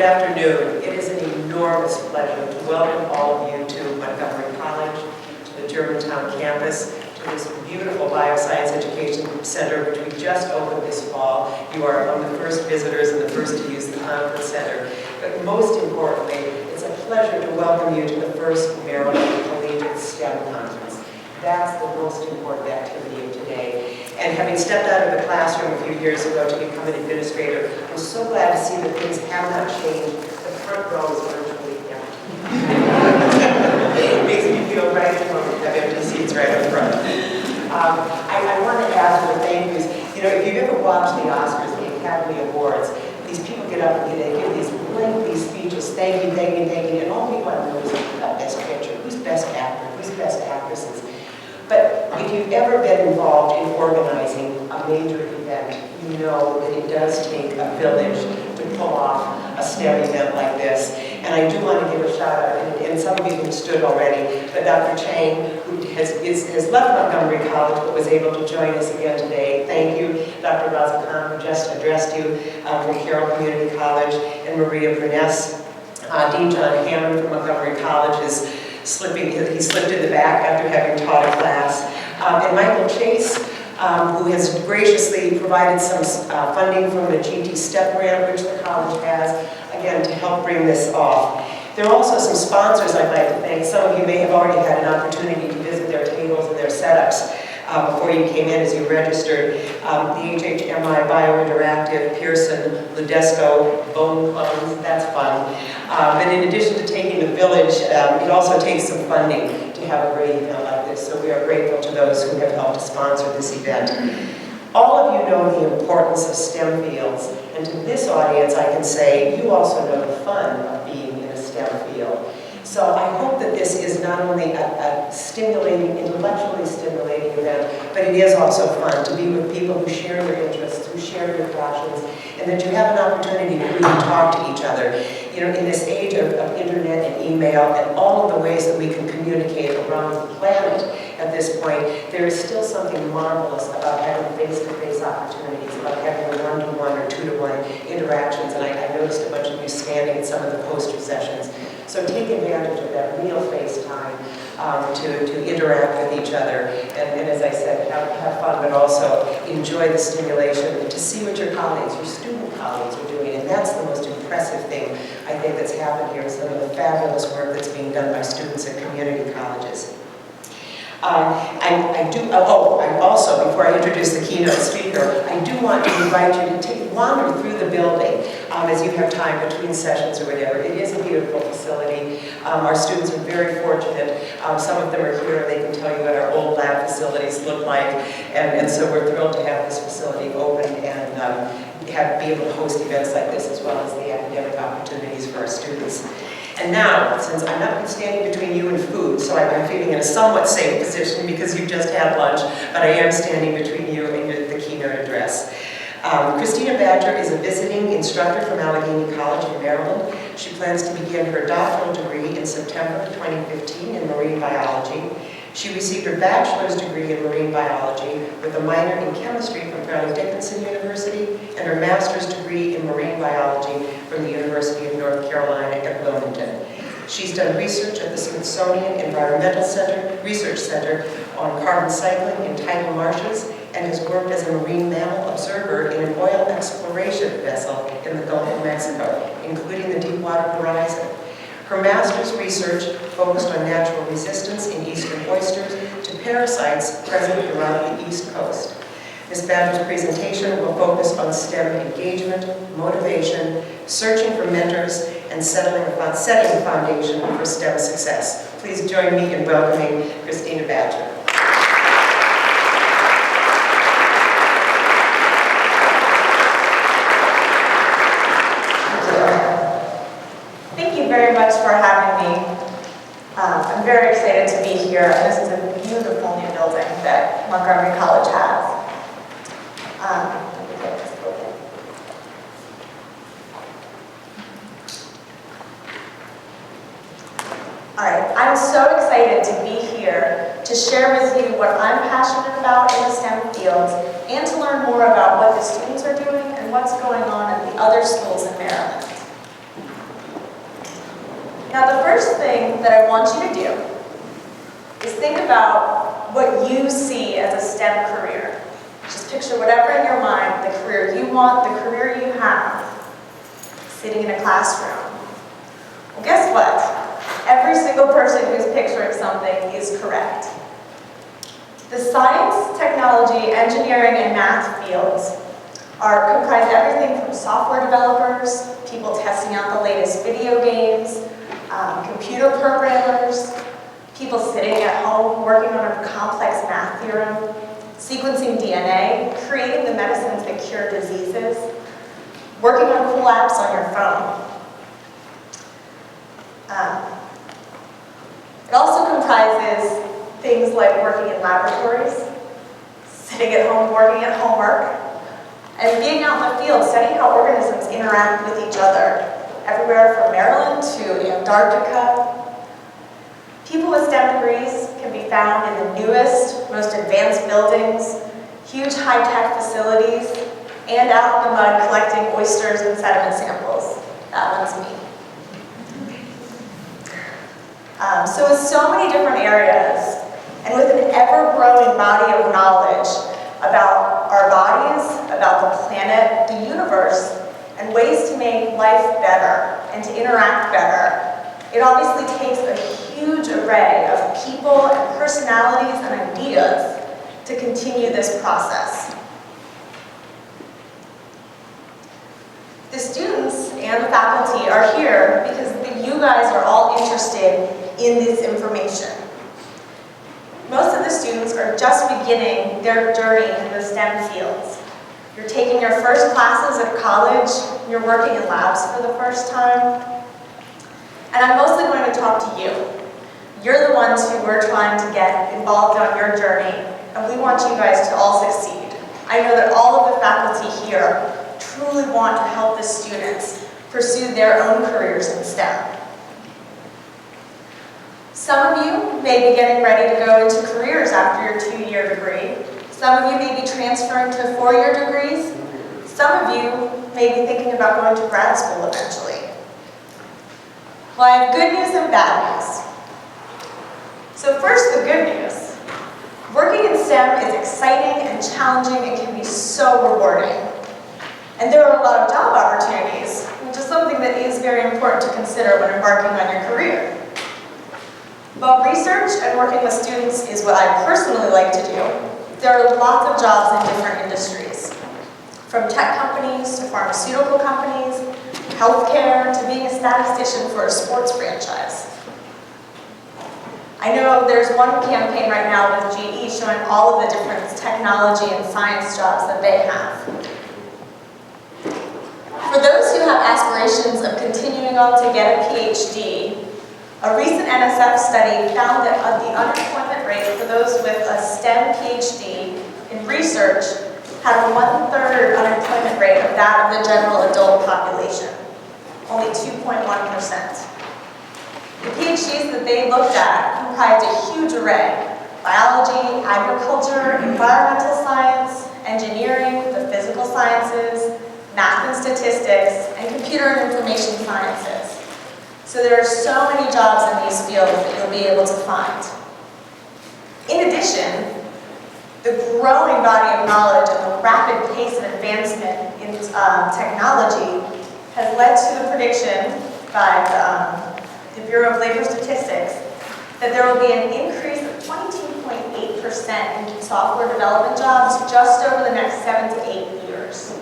afternoon. It is an enormous pleasure to welcome all of you to Montgomery College, to the Germantown campus, to this beautiful Bioscience Education Center, which we just opened this fall. You are among the first visitors and the first to use the conference center. But most importantly, it's a pleasure to welcome you to the first Maryland Collegiate STEM Conference. That's the most important activity of today. And having stepped out of the classroom a few years ago to become an administrator, I'm so glad to see that things have not changed. The front row is virtually empty. It makes me feel right at home to have empty seats right up front. I want to ask for thank yous. You know, if you've ever watched the Oscars, the Academy Awards, these people get up and they give these lengthy speeches, thank you, and all people want to know is who's got best picture, who's best actor, who's best actresses. But if you've ever been involved in organizing a major event, you know that it does take a village to pull off a STEM event like this. And I do want to give a shout out, and some of you have stood already, but Dr. Chang, who has left Montgomery College but was able to join us again today. Thank you, Dr. Raza Khan, who just addressed you from Carroll Community College, and Maria Bruness. Dean John Hammond from Montgomery College is he slipped in the back after having taught a class. And Michael Chase, who has graciously provided some funding from the GT STEP grant, which the college has, again, to help bring this off. There are also some sponsors I'd like to thank. Some of you may have already had an opportunity to visit their tables and their setups before you came in as you registered. The HHMI Biointeractive, Pearson, Ludesco, Bone Clones, that's fun. And in addition to taking the village, it also takes some funding to have a great event like this. So we are grateful to those who have helped to sponsor this event. All of you know the importance of STEM fields, and to this audience I can say you also know the fun of being in a STEM field. So I hope that this is not only a stimulating, intellectually stimulating event, but it is also fun to be with people who share your interests, who share your passions, and that you have an opportunity to really talk to each other. You know, in this age of internet and email and all of the ways that we can communicate around the planet at this point, there is still something marvelous about having face-to-face opportunities, about having one-to-one or two-to-one interactions, and I noticed a bunch of you standing at some of the poster sessions. So take advantage of that real face time to interact with each other. And as I said, have fun, but also enjoy the stimulation and to see what your colleagues, your student colleagues are doing. And that's the most impressive thing, I think, that's happened here, some of the fabulous work that's being done by students at community colleges. I also, before I introduce the keynote speaker, I do want to invite you to wander through the building as you have time between sessions or whatever. It is a beautiful facility. Our students are very fortunate. Some of them are here and they can tell you what our old lab facilities look like. And so we're thrilled to have this facility open and be able to host events like this as well as the academic opportunities for our students. And now, since I'm not standing between you and food, so I'm feeling in a somewhat safe position because you've just had lunch, but I am standing between you and the keynote address. Christina Badger is a visiting instructor from Allegheny College in Maryland. She plans to begin her doctoral degree in September 2015 in marine biology. She received her bachelor's degree in marine biology with a minor in chemistry from Fairleigh Dickinson University and her master's degree in marine biology from the University of North Carolina at Wilmington. She's done research at the Smithsonian Environmental Research Center on carbon cycling in tidal marshes and has worked as a marine mammal observer in an oil exploration vessel in the Gulf of Mexico, including the Deepwater Horizon. Her master's research focused on natural resistance in eastern oysters to parasites present around the East Coast. Ms. Badger's presentation will focus on STEM engagement, motivation, searching for mentors, and setting a foundation for STEM success. Please join me in welcoming Christina Badger. Very much for having me. I'm very excited to be here. This is a beautiful new building that Montgomery College has. Let me get this open. All right, I'm so excited to be here to share with you what I'm passionate about in the STEM fields and to learn more about what the students are doing and what's going on at the other schools in Maryland. Now, the first thing that I want you to do is think about what you see as a STEM career. Just picture whatever in your mind, the career you want, the career you have, sitting in a classroom. Well, guess what? Every single person who's picturing something is correct. The science, technology, engineering, and math fields comprise everything from software developers, people testing out the latest video games, computer programmers, people sitting at home working on a complex math theorem, sequencing DNA, creating the medicines that cure diseases, working on cool apps on your phone. It also comprises things like working in laboratories, sitting at home working at homework, and being out in the field studying how organisms interact with each other, everywhere from Maryland to Antarctica. People with STEM degrees can be found in the newest, most advanced buildings, huge high-tech facilities, and out in the mud collecting oysters and sediment samples. That one's me. So with so many different areas, and with an ever-growing body of knowledge about our bodies, about the planet, the universe, and ways to make life better and to interact better, it obviously takes a huge array of people and personalities and ideas to continue this process. The students and the faculty are here because you guys are all interested in this information. Most of the students are just beginning their journey in the STEM fields. You're taking your first classes at college, you're working in labs for the first time, and I'm mostly going to talk to you. You're the ones who we're trying to get involved on your journey, and we want you guys to all succeed. I know that all of the faculty here truly want to help the students pursue their own careers in STEM. Some of you may be getting ready to go into careers after your 2-year degree. Some of you may be transferring to 4-year degrees. Some of you may be thinking about going to grad school eventually. Well, I have good news and bad news. So first, the good news. Working in STEM is exciting and challenging and can be so rewarding. And there are a lot of job opportunities, which is something that is very important to consider when embarking on your career. But research and working with students is what I personally like to do. There are lots of jobs in different industries, from tech companies to pharmaceutical companies, healthcare, to being a statistician for a sports franchise. I know there's one campaign right now with GE showing all of the different technology and science jobs that they have. For those who have aspirations of continuing on to get a PhD, a recent NSF study found that the unemployment rate for those with a STEM PhD in research had a 1/3 unemployment rate of that of the general adult population, only 2.1%. The PhDs that they looked at comprised a huge array: biology, agriculture, environmental science, engineering, the physical sciences, math and statistics, and computer and information sciences. So there are so many jobs in these fields that you'll be able to find. In addition, the growing body of knowledge and the rapid pace of advancement in technology has led to the prediction by the Bureau of Labor Statistics that there will be an increase of 22.8% in software development jobs just over the next 7 to 8 years.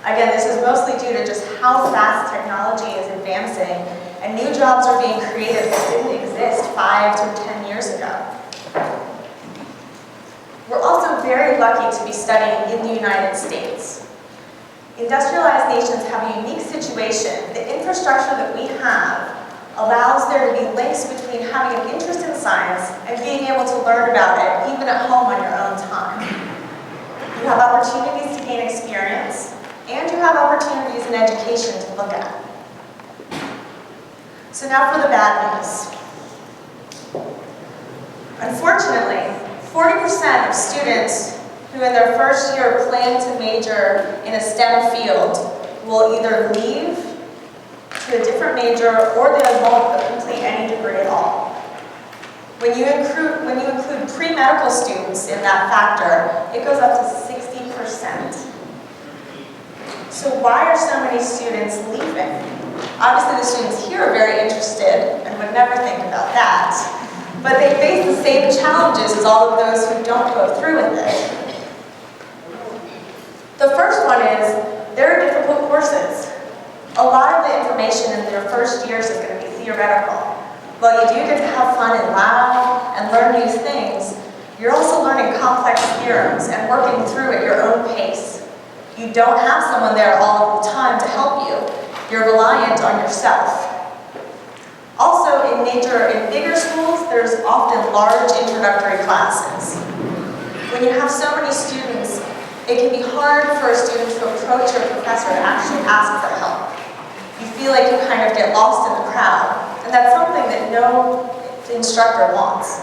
Again, this is mostly due to just how fast technology is advancing, and new jobs are being created that didn't exist 5 to 10 years ago. We're also very lucky to be studying in the United States. Industrialized nations have a unique situation. The infrastructure that we have allows there to be links between having an interest in science and being able to learn about it, even at home on your own time. You have opportunities to gain experience, and you have opportunities in education to look at. So now for the bad news. Unfortunately, 40% of students who in their first year plan to major in a STEM field will either leave to a different major, or they won't complete any degree at all. When you include pre-medical students in that factor, it goes up to 60%. So why are so many students leaving? Obviously the students here are very interested and would never think about that, but they face the same challenges as all of those who don't go through with it. The first one is, there are difficult courses. A lot of the information in your first years is going to be theoretical. While you do get to have fun in lab and learn new things, you're also learning complex theorems and working through at your own pace. You don't have someone there all the time to help you. You're reliant on yourself. Also, in bigger schools, there's often large introductory classes. When you have so many students, it can be hard for a student to approach a professor to actually ask for help. You feel like you kind of get lost in the crowd, and that's something that no instructor wants.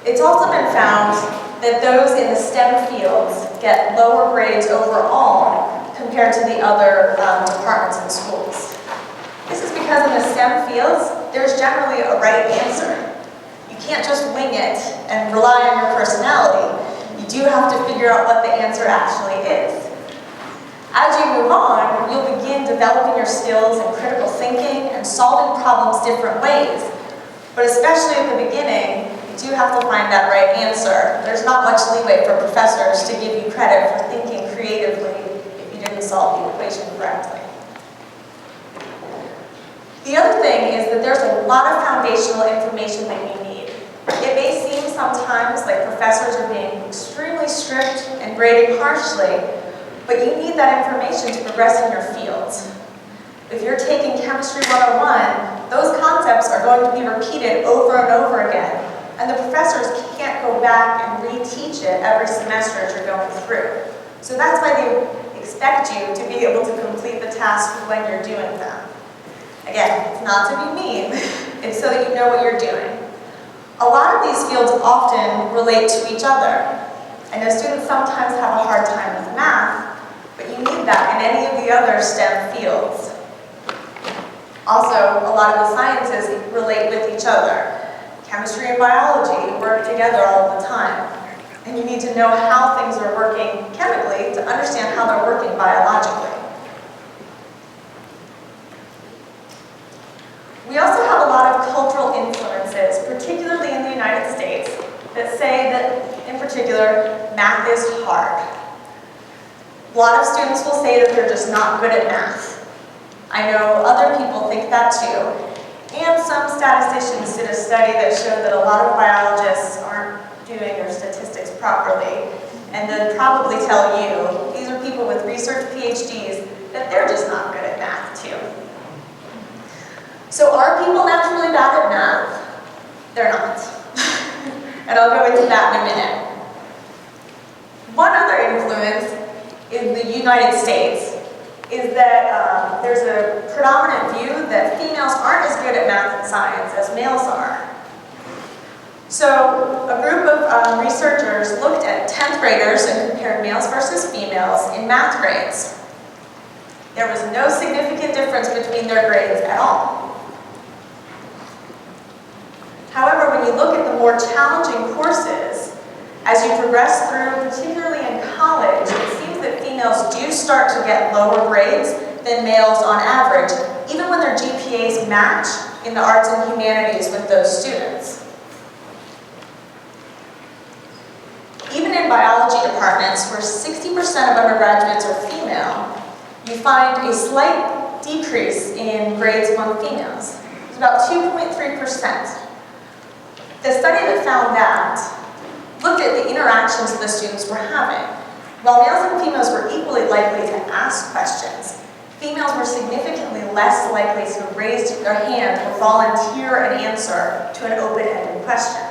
It's also been found that those in the STEM fields get lower grades overall compared to the other departments in schools. This is because in the STEM fields, there's generally a right answer. You can't just wing it and rely on your personality. You do have to figure out what the answer actually is. As you move on, you'll begin developing your skills in critical thinking and solving problems different ways. But especially at the beginning, you do have to find that right answer. There's not much leeway for professors to give you credit for thinking creatively if you didn't solve the equation correctly. The other thing is that there's a lot of foundational information that you need. It may seem sometimes like professors are being extremely strict and grading harshly, but you need that information to progress in your fields. If you're taking Chemistry 101, those concepts are going to be repeated over and over again, and the professors can't go back and reteach it every semester as you're going through. So that's why they expect you to be able to complete the tasks when you're doing them. Again, it's not to be mean, it's so that you know what you're doing. A lot of these fields often relate to each other. I know students sometimes have a hard time with math, but you need that in any of the other STEM fields. Also, a lot of the sciences relate with each other. Chemistry and biology work together all the time. And you need to know how things are working chemically to understand how they're working biologically. We also have a lot of cultural influences, particularly in the United States, that say that, in particular, math is hard. A lot of students will say that they're just not good at math. I know other people think that too. And some statisticians did a study that showed that a lot of biologists aren't doing their statistics properly. And they'd probably tell you, these are people with research PhDs, that they're just not good at math too. So are people naturally bad at math? They're not. And I'll go into that in a minute. One other influence in the United States is that there's a predominant view that females aren't as good at math and science as males are. So a group of researchers looked at 10th graders and compared males versus females in math grades. There was no significant difference between their grades at all. However, when you look at the more challenging courses, as you progress through, particularly in college, it seems that females do start to get lower grades than males on average, even when their GPAs match in the arts and humanities with those students. Even in biology departments, where 60% of undergraduates are female, you find a slight decrease in grades among females. It's about 2.3%. The study that found that looked at the interactions the students were having. While males and females were equally likely to ask questions, females were significantly less likely to raise their hand or volunteer an answer to an open-ended question.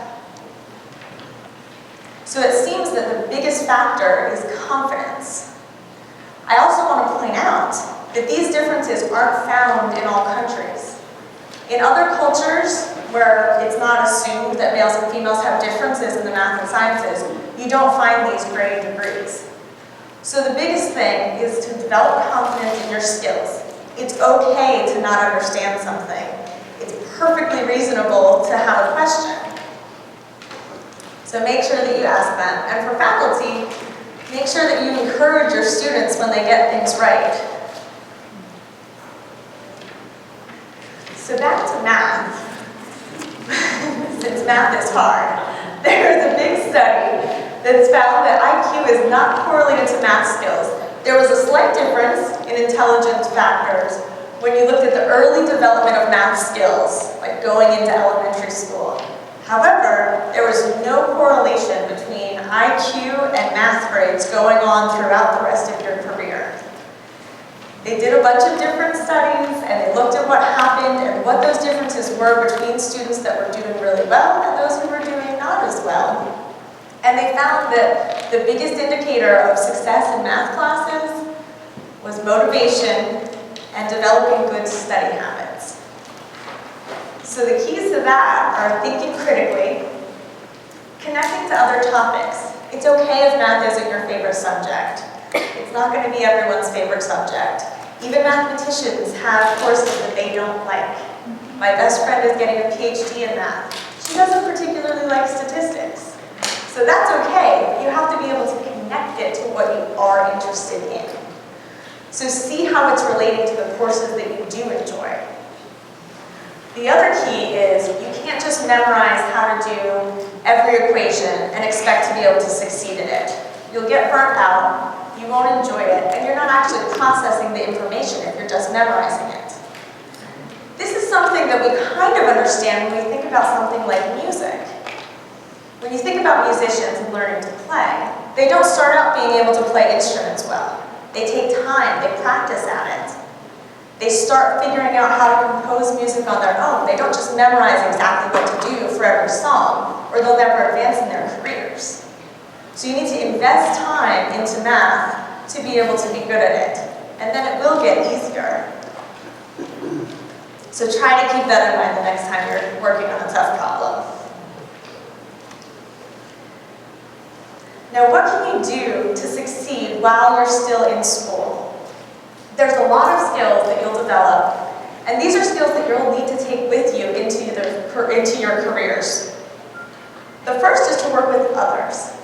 So it seems that the biggest factor is confidence. I also want to point out that these differences aren't found in all countries. In other cultures, where it's not assumed that males and females have differences in the math and sciences, you don't find these grade degrees. So the biggest thing is to develop confidence in your skills. It's okay to not understand something. It's perfectly reasonable to have a question. So make sure that you ask them. And for faculty, make sure that you encourage your students when they get things right. So back to math. Since math is hard, there is a big study that's found that IQ is not correlated to math skills. There was a slight difference in intelligence factors when you looked at the early development of math skills, like going into elementary school. However, there was no correlation between IQ and math grades going on throughout the rest of your career. They did a bunch of different studies, and they looked at what happened and what those differences were between students that were doing really well and those who were doing not as well. And they found that the biggest indicator of success in math classes was motivation and developing good study habits. So the keys to that are thinking critically, connecting to other topics. It's okay if math isn't your favorite subject. It's not going to be everyone's favorite subject. Even mathematicians have courses that they don't like. My best friend is getting a PhD in math. She doesn't particularly like statistics. So that's okay. You have to be able to connect it to what you are interested in. So see how it's relating to the courses that you do enjoy. The other key is you can't just memorize how to do every equation and expect to be able to succeed in it. You'll get burnt out. You won't enjoy it, and you're not actually processing the information if you're just memorizing it. This is something that we kind of understand when we think about something like music. When you think about musicians and learning to play, they don't start out being able to play instruments well. They take time, they practice at it. They start figuring out how to compose music on their own. They don't just memorize exactly what to do for every song, or they'll never advance in their careers. So you need to invest time into math to be able to be good at it. And then it will get easier. So try to keep that in mind the next time you're working on a tough problem. Now, what can you do to succeed while you're still in school? There's a lot of skills that you'll develop, and these are skills that you'll need to take with you into your careers. The first is to work with others.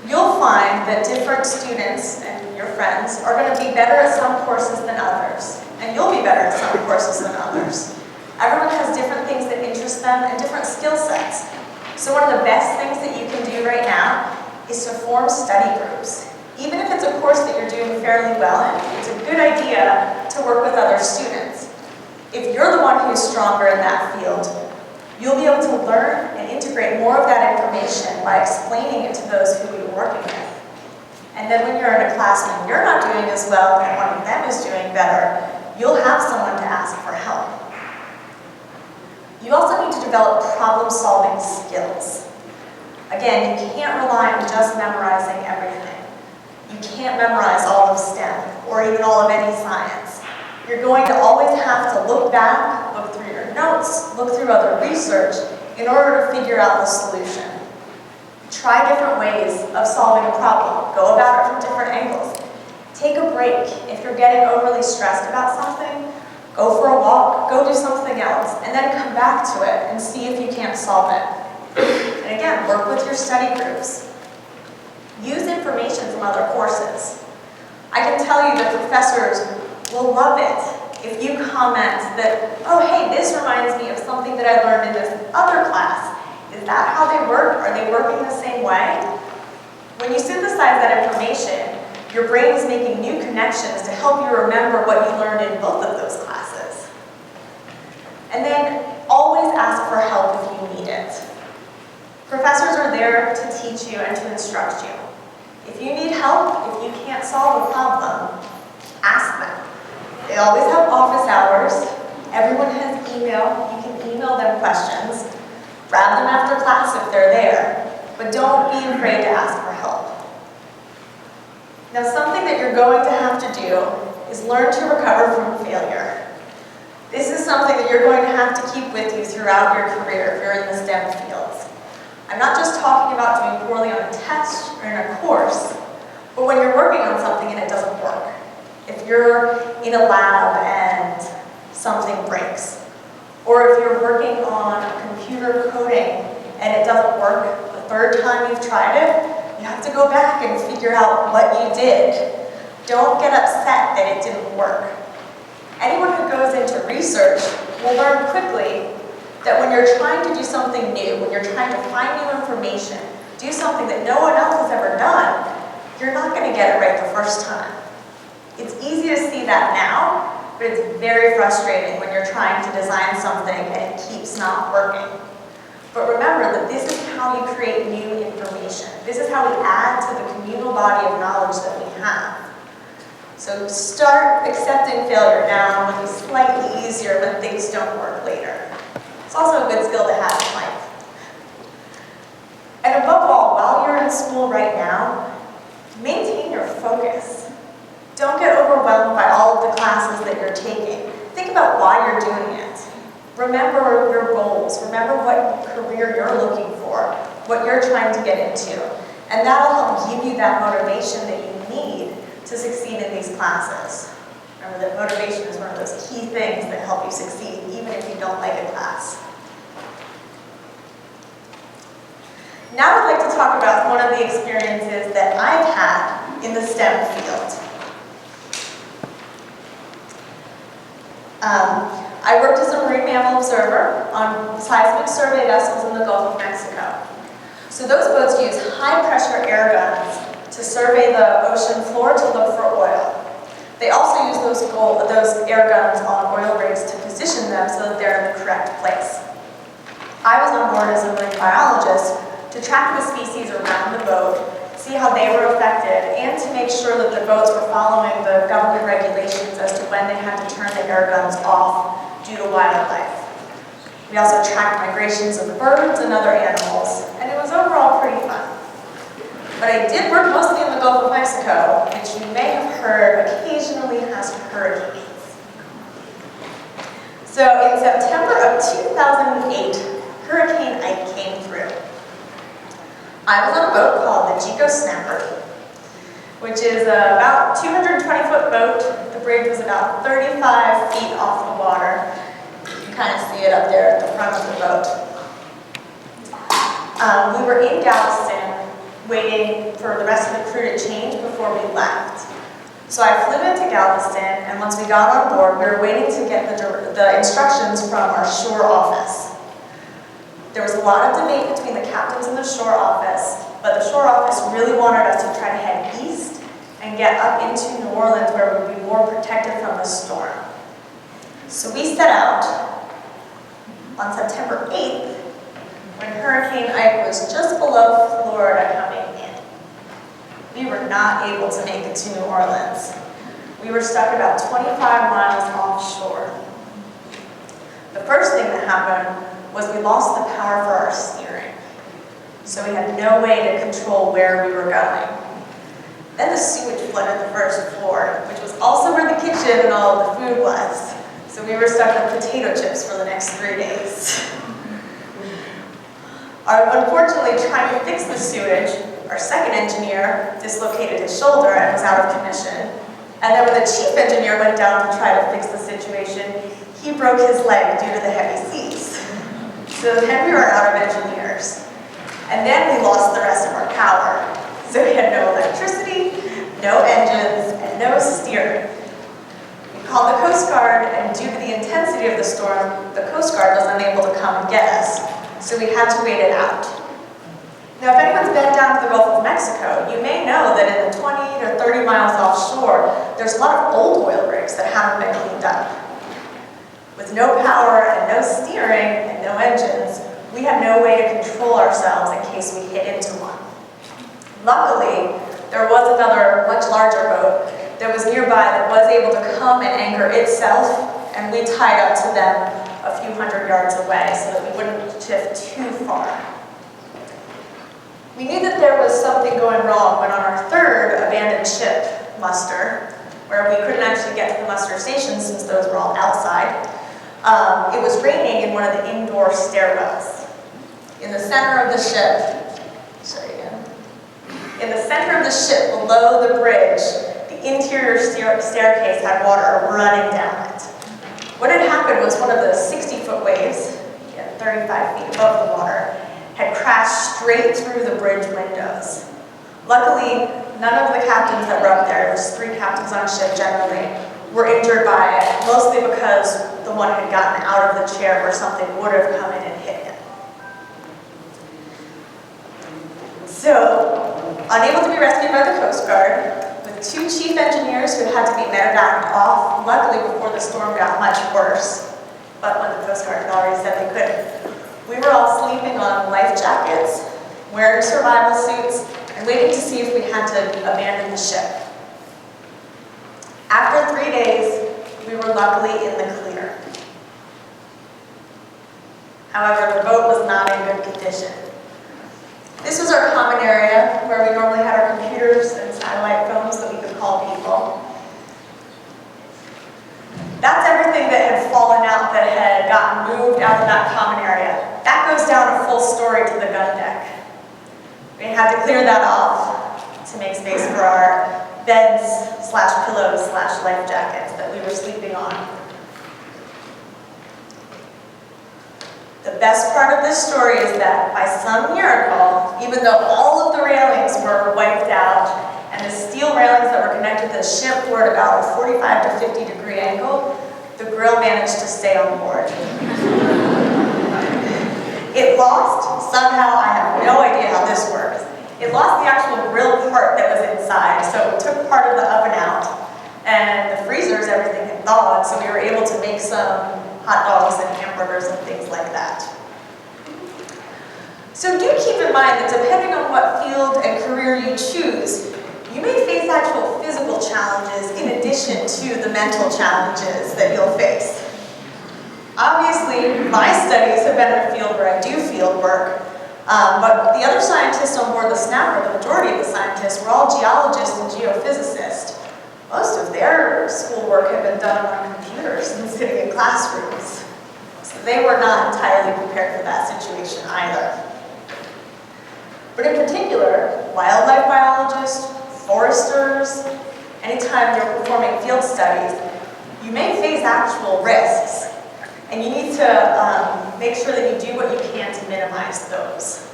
You'll find that different students and your friends are going to be better at some courses than others, and you'll be better at some courses than others. Everyone has different things that interest them and different skill sets. So one of the best things that you can do right now is to form study groups. Even if it's a course that you're doing fairly well in, it's a good idea to work with other students. If you're the one who's stronger in that field, you'll be able to learn and integrate more of that information by explaining it to those who you're working with. And then when you're in a class and you're not doing as well and one of them is doing better, you'll have someone to ask for help. You also need to develop problem-solving skills. Again, you can't rely on just memorizing everything. You can't memorize all of STEM or even all of any science. You're going to always have to look back, look through your notes, look through other research in order to figure out the solution. Try different ways of solving a problem. Go about it from different angles. Take a break. If you're getting overly stressed about something, go for a walk, go do something else, and then come back to it and see if you can't solve it. And again, work with your study groups. Use information from other courses. I can tell you that professors will love it if you comment that, oh hey, this reminds me of something that I learned in this other class. Is that how they work? Are they working the same way? When you synthesize that information, your brain is making new connections to help you remember what you learned in both of those classes. And then always ask for help if you need it. Professors are there to teach you and to instruct you. If you need help, if you can't solve a problem, ask them. They always have office hours. Everyone has email. You can email them questions. Grab them after class if they're there. But don't be afraid to ask for help. Now, something that you're going to have to do is learn to recover from failure. This is something that you're going to have to keep with you throughout your career if you're in the STEM fields. I'm not just talking about doing poorly on a test or in a course, But when you're working on something and it doesn't work, if you're in a lab and something breaks, or if you're working on computer coding and it doesn't work the third time you've tried it, you have to go back and figure out what you did. Don't get upset that it didn't work. Anyone who goes into research will learn quickly that when you're trying to do something new, when you're trying to find new information, do something that no one else has ever done, you're not going to get it right the first time. It's easy to see that now, but it's very frustrating when you're trying to design something and it keeps not working. But remember that this is how you create new information. This is how we add to the communal body of knowledge that we have. So start accepting failure now, and it'll be slightly easier when things don't work later. It's also a good skill to have in life. And above all, while you're in school right now, maintain your focus. Don't get overwhelmed by all of the classes that you're taking. Think about why you're doing it. Remember your goals. Remember what career you're looking for, what you're trying to get into. And that'll help give you that motivation that you need to succeed in these classes. Remember that motivation is one of those key things that help you succeed, even if you don't like a class. Now I'd like to talk about one of the experiences that I've had in the STEM field. I worked as a marine mammal observer on seismic survey vessels in the Gulf of Mexico. So those boats use high-pressure air guns to survey the ocean floor to look for oil. They also use those air guns on oil rigs to position them so that they're in the correct place. I was on board as a marine biologist to track the species around the boat, see how they were affected, and to make sure that the boats were following the government regulations as to when they had to turn the air guns off due to wildlife. We also tracked migrations of birds and other animals, and it was overall pretty fun. But I did work mostly in the Gulf of Mexico, which you may have heard occasionally has hurricanes. So in September of 2008, Hurricane Ike came through. I was on a boat called the Chico Snapper, which is about 220-foot boat. The bridge was about 35 feet off the water. You can kind of see it up there at the front of the boat. We were in Galveston waiting for the rest of the crew to change before we left. So I flew into Galveston, and once we got on board, we were waiting to get the instructions from our shore office. There was a lot of debate between the captains and the shore office, but the shore office really wanted us to try to head east and get up into New Orleans where we would be more protected from the storm. So we set out on September 8th when Hurricane Ike was just below Florida coming in. We were not able to make it to New Orleans. We were stuck about 25 miles offshore. The first thing that happened was we lost the power for our steering. So we had no way to control where we were going. Then the sewage flooded the first floor, which was also where the kitchen and all of the food was. So we were stuck with potato chips for the next 3 days. Unfortunately, trying to fix the sewage, our second engineer dislocated his shoulder and was out of commission. And then when the chief engineer went down to try to fix the situation, he broke his leg due to the heavy seas. So then we were out of engineers. And then we lost the rest of our power. So we had no electricity, no engines, and no steering. We called the Coast Guard, and due to the intensity of the storm, the Coast Guard was unable to come and get us. So we had to wait it out. Now, if anyone's been down to the Gulf of Mexico, you may know that in the 20 to 30 miles offshore, there's a lot of old oil rigs that haven't been cleaned up. With no power and no steering and no engines, we had no way to control ourselves in case we hit into one. Luckily, there was another much larger boat that was nearby that was able to come and anchor itself, and we tied up to them a few hundred yards away so that we wouldn't shift too far. We knew that there was something going wrong when on our third abandoned ship muster, where we couldn't actually get to the muster station since those were all outside, it was raining in one of the indoor stairwells. In the center of the ship, In the center of the ship, below the bridge, the interior staircase had water running down it. What had happened was one of the 60-foot waves, 35 feet above the water, had crashed straight through the bridge windows. Luckily, none of the captains that were up there, there was 3 captains on a ship generally, were injured by it, mostly because the one had gotten out of the chair where something would have come in and hit him. So, unable to be rescued by the Coast Guard, with 2 chief engineers who had to be medevaced off, luckily before the storm got much worse, but when the Coast Guard had already said they couldn't, we were all sleeping on life jackets, wearing survival suits, and waiting to see if we had to abandon the ship. After 3 days, we were luckily in the clear. However, the boat was not in good condition. This was our common area where we normally had our computers and satellite phones that we could call people. That's everything that had fallen out that had gotten moved out of that common area. That goes down a full story to the gun deck. We had to clear that off to make space for our beds / pillows / life jackets that we were sleeping on. The best part of this story is that by some miracle, even though all of the railings were wiped out and the steel railings that were connected to the ship were at about a 45 to 50 degree angle, the grill managed to stay on board. It lost, somehow, I have no idea how this works. It lost the actual grill part that was inside, so it took part of the oven out. And the freezers, everything had thawed, so we were able to make some hot dogs and hamburgers and things like that. So do keep in mind that depending on what field and career you choose, you may face actual physical challenges in addition to the mental challenges that you'll face. Obviously, my studies have been in a field where I do field work, but the other scientists on board the Snapper, the majority of the scientists, were all geologists and geophysicists. Most of their schoolwork had been done on computers and sitting in classrooms. So they were not entirely prepared for that situation either. But in particular, wildlife biologists, foresters, anytime you're performing field studies, you may face actual risks. And you need to make sure that you do what you can to minimize those.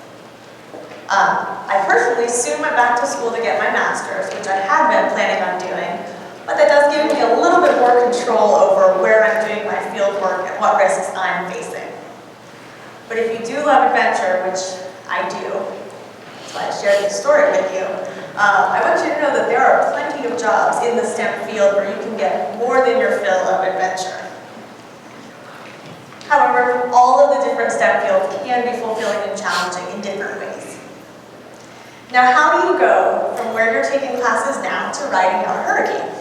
I personally soon went back to school to get my master's, which I had been planning on doing, but that does give me a little bit more control over where I'm doing my field work and what risks I'm facing. But if you do love adventure, which I do, that's why I shared this story with you, I want you to know that there are plenty of jobs in the STEM field where you can get more than your fill of adventure. However, all of the different STEM fields can be fulfilling and challenging in different ways. Now, how do you go from where you're taking classes now to riding out a hurricane?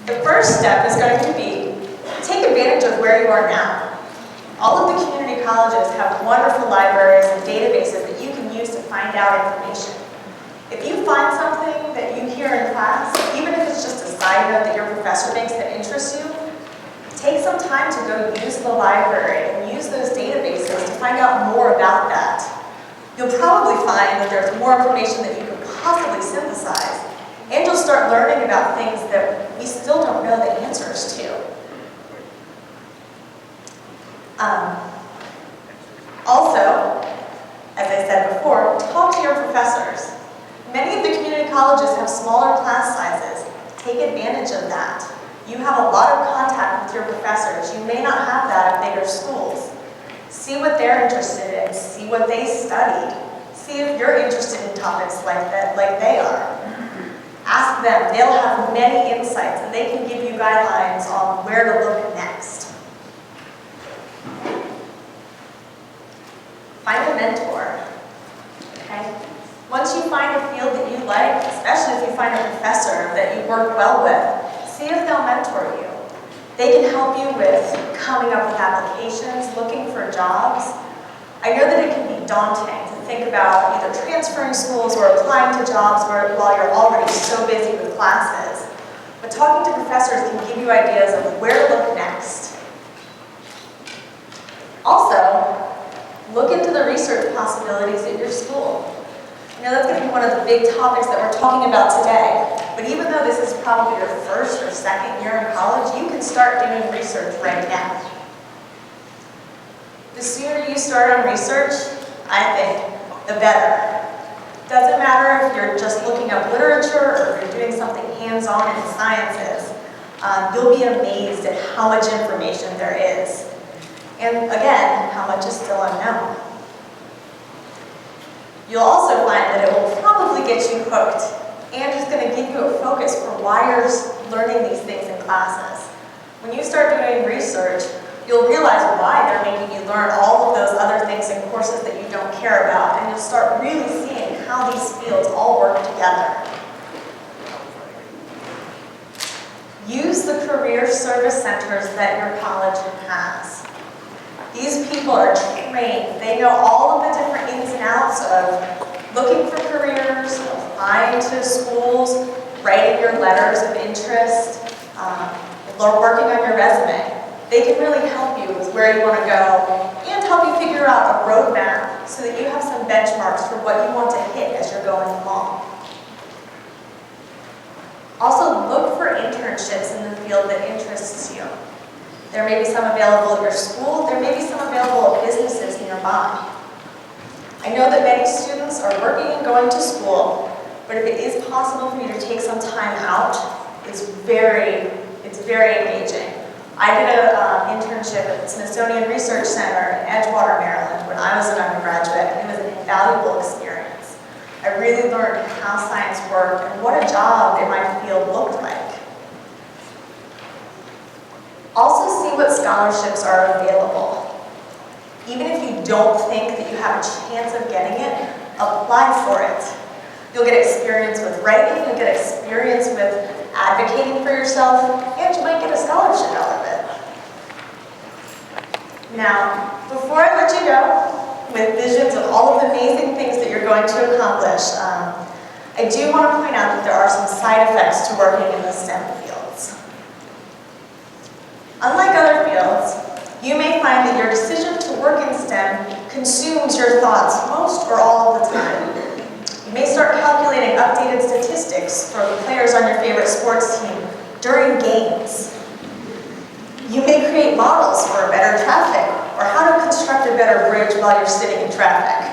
The first step is going to be take advantage of where you are now. All of the community colleges have wonderful libraries and databases that you can use to find out information. If you find something that you hear in class, even if it's just a side note that your professor makes that interests you, take some time to go use the library and use those databases to find out more about that. You'll probably find that there's more information that you could possibly synthesize, and you'll start learning about things that we still don't know the answers to. Also, as I said before, talk to your professors. Many of the community colleges have smaller class sizes. Take advantage of that. You have a lot of contact with your professors. You may not have that at bigger schools. See what they're interested in. See what they studied. See if you're interested in topics like that, like they are. Ask them. They'll have many insights, and they can give you guidelines on where to look next. Find a mentor. Okay? Once you find a field that you like, especially if you find a professor that you work well with, see if they'll mentor you. They can help you with coming up with applications, looking for jobs. I know that it can be daunting to think about either transferring schools or applying to jobs while you're already so busy with classes. But talking to professors can give you ideas of where to look next. Also, look into the research possibilities at your school. You know, that's going to be one of the big topics that we're talking about today. But even though this is probably your first or second year in college, you can start doing research right now. The sooner you start on research, I think, the better. Doesn't matter if you're just looking up literature or if you're doing something hands-on in the sciences. You'll be amazed at how much information there is. And again, how much is still unknown. You'll also find that it will probably get you hooked and it's going to give you a focus for why you're learning these things in classes. When you start doing research, you'll realize why they're making you learn all of those other things in courses that you don't care about, and you'll start really seeing how these fields all work together. Use the career service centers that your college has. These people are trained. They know all of the different ins and outs of looking for careers, applying to schools, writing your letters of interest, or working on your resume. They can really help you with where you want to go and help you figure out a roadmap so that you have some benchmarks for what you want to hit as you're going along. Also, look for internships in the field that interests you. There may be some available at your school, there may be some available at businesses nearby. I know that many students are working and going to school, but if it is possible for you to take some time out, it's very engaging. I did an internship at the Smithsonian Research Center in Edgewater, Maryland when I was an undergraduate, and it was an invaluable experience. I really learned how science worked and what a job in my field looked like. Also see what scholarships are available. Even if you don't think that you have a chance of getting it, apply for it. You'll get experience with writing, you'll get experience with advocating for yourself, and you might get a scholarship out of it. Now, before I let you go with visions of all of the amazing things that you're going to accomplish, I do want to point out that there are some side effects to working in the STEM fields. Unlike other fields, you may find that your decision to work in STEM consumes your thoughts most or all of the time. You may start calculating updated statistics for the players on your favorite sports team during games. You may create models for better traffic or how to construct a better bridge while you're sitting in traffic.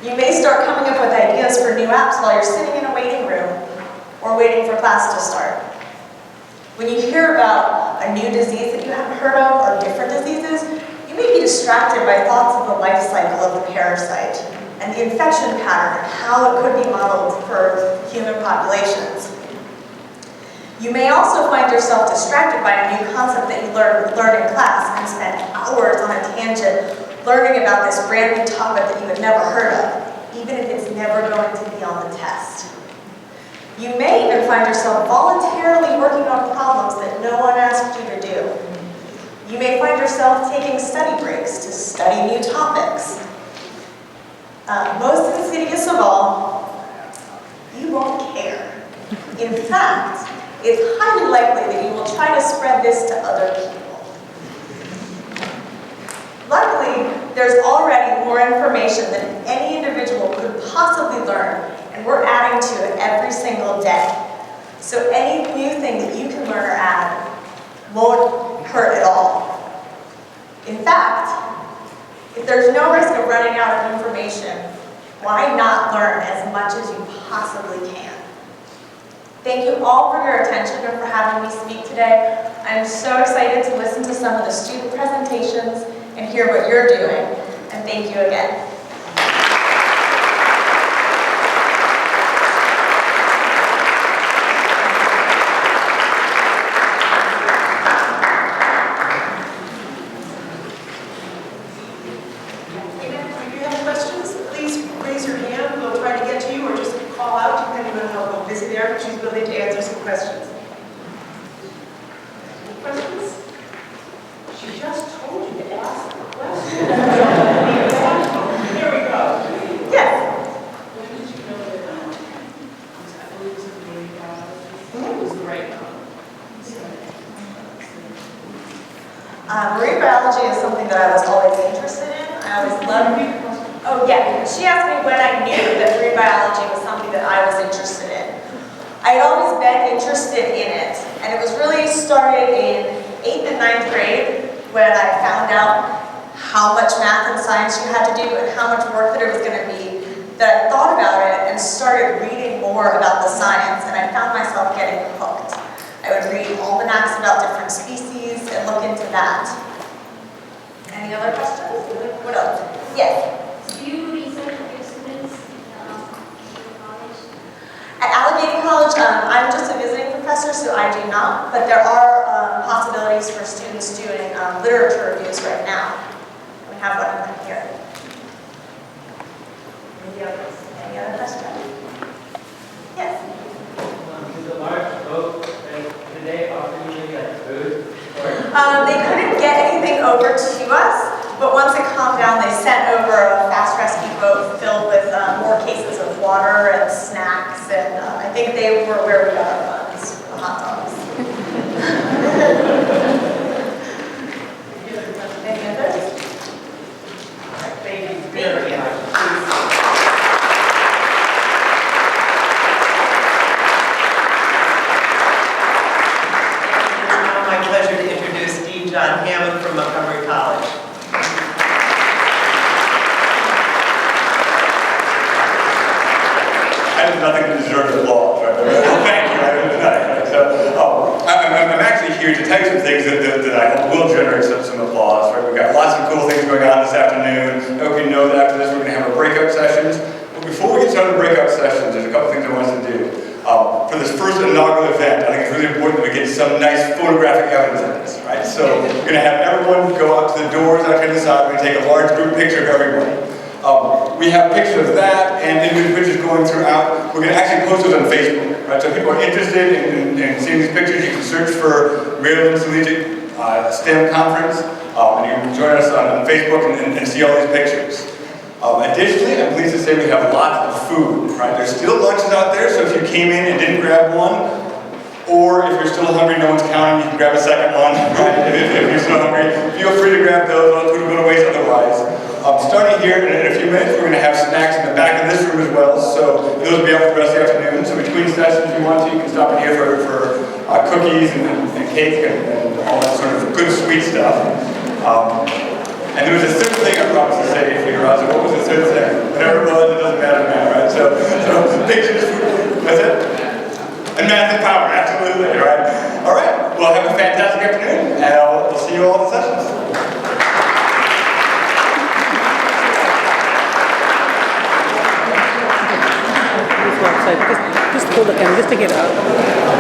You may start coming up with ideas for new apps while you're sitting in a waiting room or waiting for class to start. When you hear about a new disease that you haven't heard of or different diseases, you may be distracted by thoughts of the life cycle of the parasite and the infection pattern and how it could be modeled for human populations. You may also find yourself distracted by a new concept that you learn in class and spend hours on a tangent learning about this brand new topic that you had never heard of, even if it's never going to be on the test. You may even find yourself voluntarily working on problems that no one asked you to do. You may find yourself taking study breaks to study new topics. Most insidious of all, you won't care. In fact, it's highly likely that you will try to spread this to other people. Luckily, there's already more information than any individual could possibly learn, and we're adding to it every single day. So any new thing that you can learn or add won't hurt at all. In fact, if there's no risk of running out of information, why not learn as much as you possibly can? Thank you all for your attention and for having me speak today. I'm so excited to listen to some of the student presentations and hear what you're doing. And thank you again. If you have questions, please raise your hand. We'll try to get to you or just call out depending on how busy they are, but she's willing to answer some questions. Any questions? She just told you to ask a question. Here we go. Yes. When did you know that I believe it was a marine biologist? It was the right one. Marine biology is something that I was always interested in. I always loved. Oh yeah. She asked me when I knew that marine biology was something that I was interested in. I had always been interested in it, and it was really started in 8th and 9th grade when I found out how much math and science you had to do and how much work that it was going to be, that I thought about it and started reading more about the science, and I found myself getting hooked. I would read almanacs about different species and look into that. Any other questions? What else? Yes? Do you research your students in college? At Allegheny College, I'm just a visiting professor, so I do not, but there are possibilities for students doing literature reviews right now. We have one of them here. Any other questions? Yes? Is the large boat today offering you like food? They couldn't get anything over to us, but once it calmed down, they sent over a fast rescue boat filled with more cases of water and snacks, and I think they were where we got our funds for the hot dogs. Any others? Thank you very much. It's now my pleasure to introduce Dean John Hammond from Montgomery College. I did nothing to deserve the applause, right? Thank you, I did tonight. Right? So, I'm actually here to tell you some things that I hope will generate some applause, right? We've got lots of cool things going on this afternoon. I hope you know that after this we're going to have our breakout sessions. But before we get started with breakout sessions, there's a couple things I want us to do. For this first inaugural event, I think it's really important that we get some nice photographic evidence of this, right? So we're going to have everyone go out to the doors out here to the side. We're going to take a large group picture of everybody. We have pictures of that and individual pictures going throughout. We're going to actually post those on Facebook, right? So if people are interested in seeing these pictures, you can search for Maryland Collegiate STEM Conference, and you can join us on Facebook and see all these pictures. Additionally, I'm pleased to say we have lots of food, right? There's still lunches out there, so if you came in and didn't grab one, or if you're still hungry, no one's counting, you can grab a second one, right? If you're still hungry, feel free to grab those. All food will go to waste otherwise. Starting here in a few minutes, we're going to have snacks in the back of this room as well, so those will be up for the rest of the afternoon. So between sessions, if you want to, you can stop in here for cookies and cake and all that sort of good sweet stuff. And there was a third thing I promised to say for you, Rosa. What was the third thing? Whatever it was, it doesn't matter now, right? So pictures, that's it. And math and power, absolutely, right? All right, well, have a fantastic afternoon, and we'll see you all at the sessions. This website, just hold the camera, just take it out.